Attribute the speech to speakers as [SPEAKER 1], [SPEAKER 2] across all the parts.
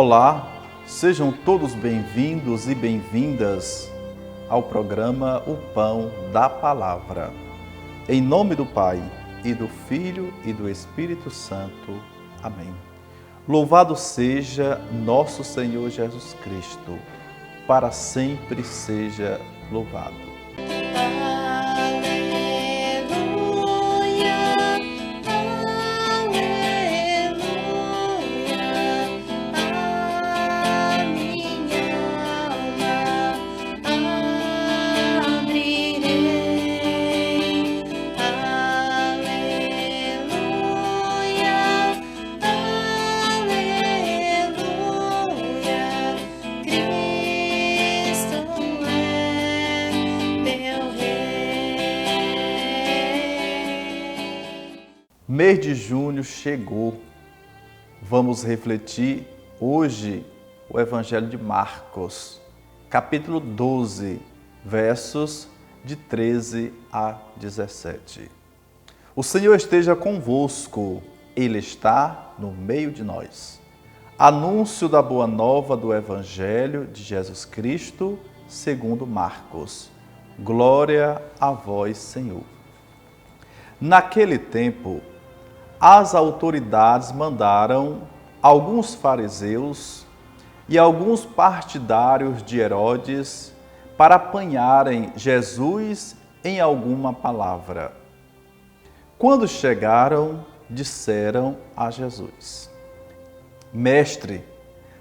[SPEAKER 1] Olá, sejam todos bem-vindos e bem-vindas ao programa O Pão da Palavra. Em nome do Pai, e do Filho e do Espírito Santo. Amém. Louvado seja nosso Senhor Jesus Cristo, para sempre seja louvado. Mês de junho chegou. Vamos refletir hoje o Evangelho de Marcos, capítulo 12, versos de 13 a 17. O Senhor esteja convosco, Ele está no meio de nós. Anúncio da boa nova do Evangelho de Jesus Cristo, segundo Marcos. Glória a vós, Senhor. Naquele tempo, as autoridades mandaram alguns fariseus e alguns partidários de Herodes para apanharem Jesus em alguma palavra. Quando chegaram, disseram a Jesus: Mestre,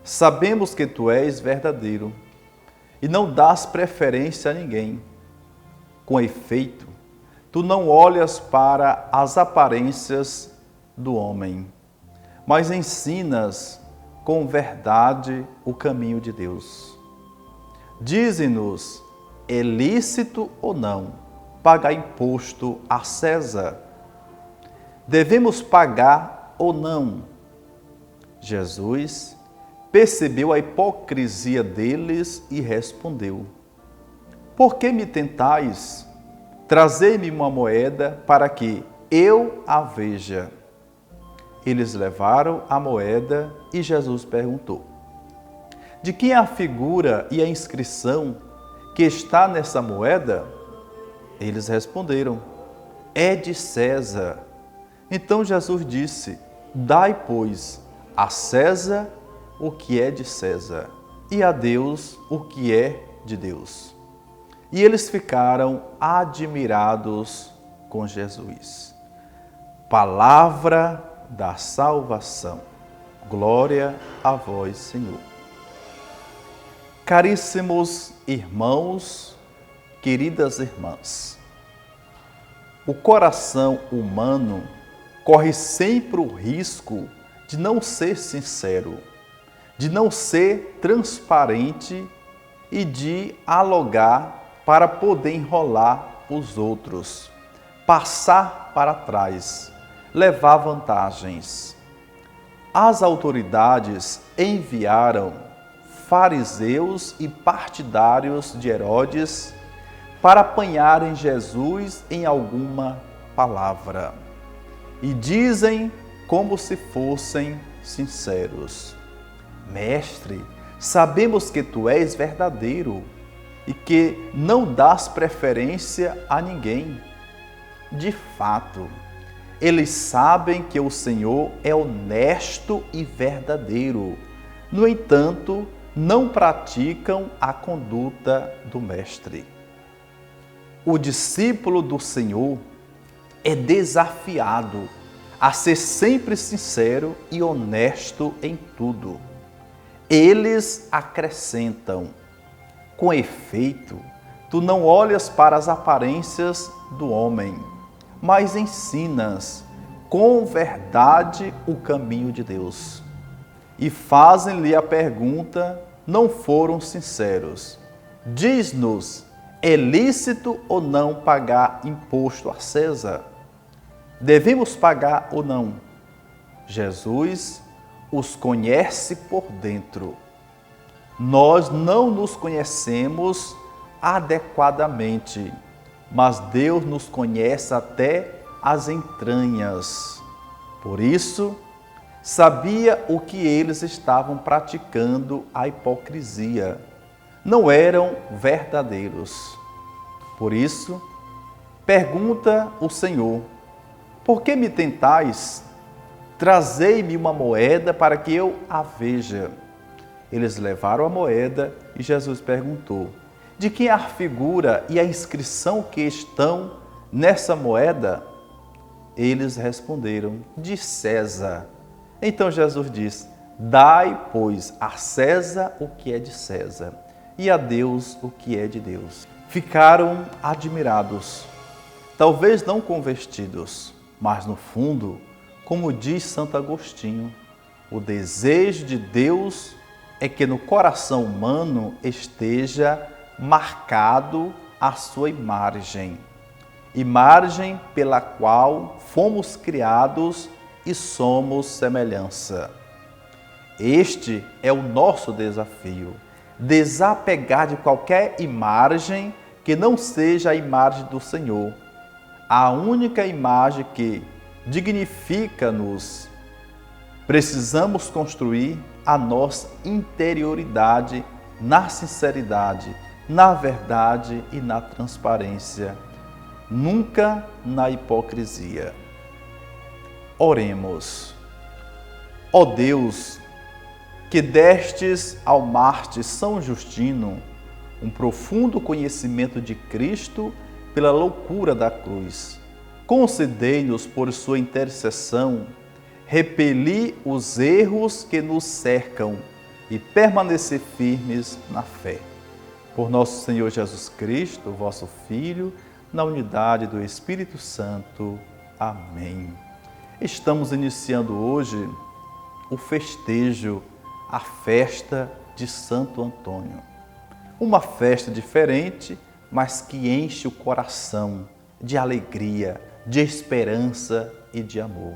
[SPEAKER 1] sabemos que tu és verdadeiro e não dás preferência a ninguém. Com efeito, tu não olhas para as aparências do homem, mas ensinas com verdade o caminho de Deus. Dize-nos, é lícito ou não pagar imposto a César? Devemos pagar ou não? Jesus percebeu a hipocrisia deles e respondeu: Por que me tentais? Trazei-me uma moeda para que eu a veja. Eles levaram a moeda e Jesus perguntou: De quem é a figura e a inscrição que está nessa moeda? Eles responderam: É de César. Então Jesus disse: Dai, pois, a César o que é de César e a Deus o que é de Deus. E eles ficaram admirados com Jesus. Palavra da salvação. Glória a vós, Senhor. Caríssimos irmãos, queridas irmãs, o coração humano corre sempre o risco de não ser sincero, de não ser transparente e de alogar para poder enrolar os outros, passar para trás, levar vantagens. As autoridades enviaram fariseus e partidários de Herodes para apanharem Jesus em alguma palavra. E dizem como se fossem sinceros: Mestre, sabemos que tu és verdadeiro e que não dás preferência a ninguém. De fato, eles sabem que o Senhor é honesto e verdadeiro. No entanto, não praticam a conduta do Mestre. O discípulo do Senhor é desafiado a ser sempre sincero e honesto em tudo. Eles acrescentam: Com efeito, tu não olhas para as aparências do homem, mas ensinas com verdade o caminho de Deus. E fazem-lhe a pergunta, não foram sinceros: Diz-nos, é lícito ou não pagar imposto a César? Devemos pagar ou não? Jesus os conhece por dentro. Nós não nos conhecemos adequadamente, mas Deus nos conhece até as entranhas. Por isso, sabia o que eles estavam praticando, a hipocrisia. Não eram verdadeiros. Por isso, pergunta o Senhor: por que me tentais? Trazei-me uma moeda para que eu a veja. Eles levaram a moeda e Jesus perguntou: de quem é a figura e a inscrição que estão nessa moeda? Eles responderam: de César. Então Jesus diz: dai, pois, a César o que é de César e a Deus o que é de Deus. Ficaram admirados, talvez não convertidos, mas no fundo, como diz Santo Agostinho, o desejo de Deus é que no coração humano esteja marcado a sua imagem pela qual fomos criados e somos semelhança. Este é o nosso desafio, desapegar de qualquer imagem que não seja a imagem do Senhor, a única imagem que dignifica-nos. Precisamos construir a nossa interioridade na sinceridade, na verdade e na transparência, nunca na hipocrisia. Oremos. Ó Deus, que destes ao mártir São Justino um profundo conhecimento de Cristo pela loucura da cruz, concedei-nos por sua intercessão repelir os erros que nos cercam e permanecer firmes na fé. Por nosso Senhor Jesus Cristo, vosso Filho, na unidade do Espírito Santo. Amém. Estamos iniciando hoje o festejo, a festa de Santo Antônio. Uma festa diferente, mas que enche o coração de alegria, de esperança e de amor.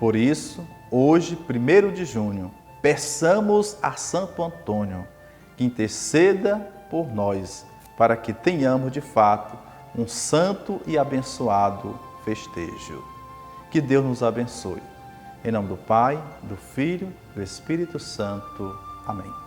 [SPEAKER 1] Por isso, hoje, 1º de junho, peçamos a Santo Antônio que interceda por nós, para que tenhamos de fato um santo e abençoado festejo. Que Deus nos abençoe. Em nome do Pai, do Filho, do Espírito Santo. Amém.